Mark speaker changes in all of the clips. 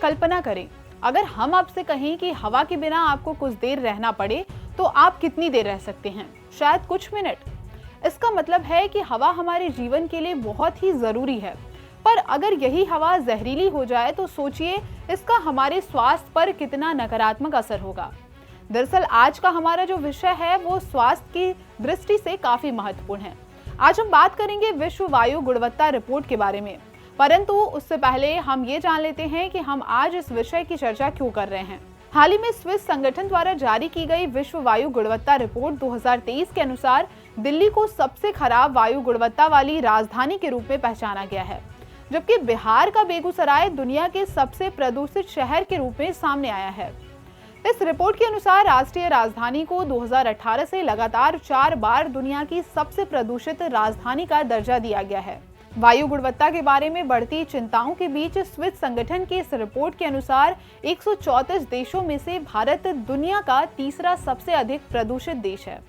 Speaker 1: कल्पना करें, अगर हम आपसे कहें कि हवा के बिना आपको कुछ देर रहना पड़े तो आप कितनी देर रह सकते हैं? शायद कुछ मिनट। इसका मतलब है कि हवा हमारे जीवन के लिए बहुत ही जरूरी है, पर अगर यही हवा जहरीली हो जाए तो सोचिए इसका हमारे स्वास्थ्य पर कितना नकारात्मक असर होगा। दरअसल आज का हमारा जो विषय है वो स्वास्थ्य की दृष्टि से काफी महत्वपूर्ण है। आज हम बात करेंगे विश्व वायु गुणवत्ता रिपोर्ट के बारे में, परंतु उससे पहले हम ये जान लेते हैं कि हम आज इस विषय की चर्चा क्यों कर रहे हैं। हाल ही में स्विस संगठन द्वारा जारी की गई विश्व वायु गुणवत्ता रिपोर्ट 2023 के अनुसार दिल्ली को सबसे खराब वायु गुणवत्ता वाली राजधानी के रूप में पहचाना गया है, जबकि बिहार का बेगूसराय दुनिया के सबसे प्रदूषित शहर के रूप में सामने आया है। इस रिपोर्ट के अनुसार राष्ट्रीय राजधानी को 2018 से लगातार 4 बार दुनिया की सबसे प्रदूषित राजधानी का दर्जा दिया गया है। वायु गुणवत्ता के बारे में बढ़ती चिंताओं के बीच स्विस संगठन की इस रिपोर्ट के अनुसार 134 देशों में से भारत दुनिया का तीसरा सबसे अधिक प्रदूषित देश है।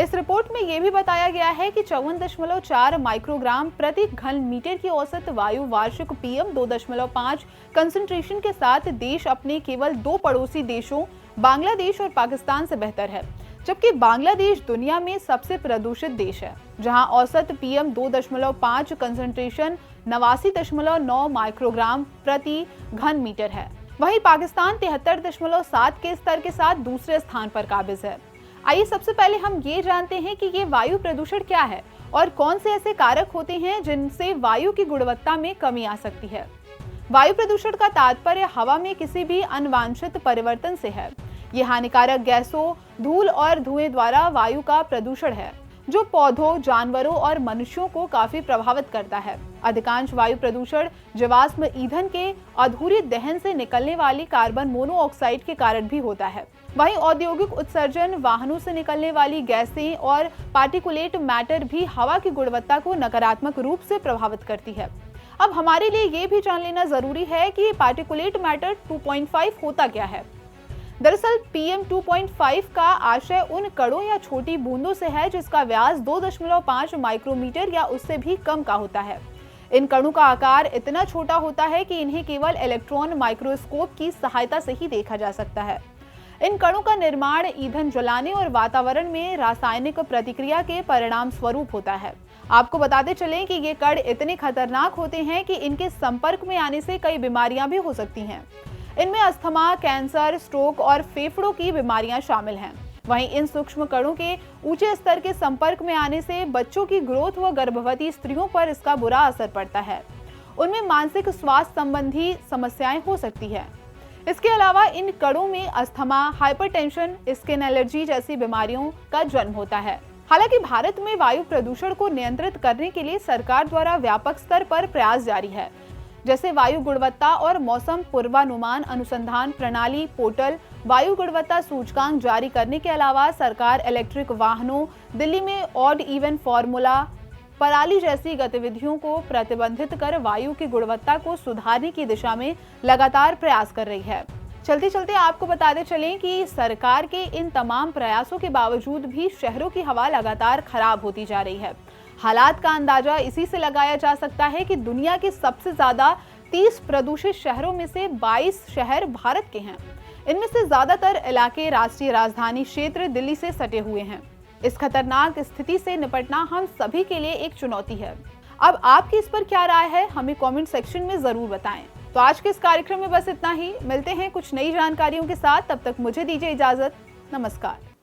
Speaker 1: इस रिपोर्ट में यह भी बताया गया है कि 54.4 माइक्रोग्राम प्रति घन मीटर की औसत वायु वार्षिक PM 2.5 कंसंट्रेशन के साथ देश अपने केवल 2 पड़ोसी देशों बांग्लादेश और पाकिस्तान से बेहतर है, जबकि बांग्लादेश दुनिया में सबसे प्रदूषित देश है, जहां औसत PM 2.5 कंसंट्रेशन 89.9 माइक्रोग्राम प्रति घन मीटर है। वहीं पाकिस्तान 73.7 के स्तर के साथ दूसरे स्थान पर काबिज है। आइए सबसे पहले हम ये जानते हैं कि ये वायु प्रदूषण क्या है और कौन से ऐसे कारक होते हैं जिनसे वायु की गुणवत्ता में कमी आ सकती है। वायु प्रदूषण का तात्पर्य हवा में किसी भी अनवांछित परिवर्तन से है। ये हानिकारक गैसों, धूल और धुएं द्वारा वायु का प्रदूषण है, जो पौधों, जानवरों और मनुष्यों को काफी प्रभावित करता है। अधिकांश वायु प्रदूषण जीवाश्म ईंधन के अधूरे दहन से निकलने वाली कार्बन मोनोऑक्साइड के कारण भी होता है। वहीं औद्योगिक उत्सर्जन, वाहनों से निकलने वाली गैसें और पार्टिकुलेट मैटर भी हवा की गुणवत्ता को नकारात्मक रूप से प्रभावित करती है। अब हमारे लिए ये भी जान लेना जरूरी है कि पार्टिकुलेट मैटर 2.5 होता क्या है। दरअसल PM 2.5 का आशय उन कणों या छोटी बूंदों से है जिसका व्यास 2.5 माइक्रोमीटर या उससे भी कम का होता है। इन कणों का आकार इतना छोटा होता है कि इन्हें केवल इलेक्ट्रॉन माइक्रोस्कोप की सहायता से ही देखा जा सकता है। इन कणों का निर्माण ईंधन जलाने और वातावरण में रासायनिक प्रतिक्रिया के परिणाम स्वरूप होता है। आपको बताते चलें कि ये कण इतने खतरनाक होते हैं कि इनके संपर्क में आने से कई बीमारियां भी हो सकती हैं। इनमें अस्थमा, कैंसर, स्ट्रोक और फेफड़ों की बीमारियां शामिल हैं। वहीं इन सूक्ष्म कणों के ऊंचे स्तर के संपर्क में आने से बच्चों की ग्रोथ व गर्भवती स्त्रियों पर इसका बुरा असर पड़ता है। उनमें मानसिक स्वास्थ्य संबंधी समस्याएं हो सकती है। इसके अलावा इन कणों में अस्थमा, हाइपरटेंशन, स्किन एलर्जी जैसी बीमारियों का जन्म होता है। हालांकि भारत में वायु प्रदूषण को नियंत्रित करने के लिए सरकार द्वारा व्यापक स्तर पर प्रयास जारी है, जैसे वायु गुणवत्ता और मौसम पूर्वानुमान अनुसंधान प्रणाली पोर्टल, वायु गुणवत्ता सूचकांक जारी करने के अलावा सरकार इलेक्ट्रिक वाहनों, दिल्ली में ऑड इवन फॉर्मूला, पराली जैसी गतिविधियों को प्रतिबंधित कर वायु की गुणवत्ता को सुधारने की दिशा में लगातार प्रयास कर रही है। चलते चलते आपको बताते चलें कि सरकार के इन तमाम प्रयासों के बावजूद भी शहरों की हवा लगातार खराब होती जा रही है। हालात का अंदाजा इसी से लगाया जा सकता है कि दुनिया के सबसे ज्यादा 30 प्रदूषित शहरों में से 22 शहर भारत के हैं। इनमें से ज्यादातर इलाके राष्ट्रीय राजधानी क्षेत्र दिल्ली से सटे हुए हैं। इस खतरनाक स्थिति से निपटना हम सभी के लिए एक चुनौती है। अब आपकी इस पर क्या राय है, हमें कमेंट सेक्शन में जरूर बताएं। तो आज के इस कार्यक्रम में बस इतना ही। मिलते हैं कुछ नई जानकारियों के साथ, तब तक मुझे दीजिए इजाजत। नमस्कार।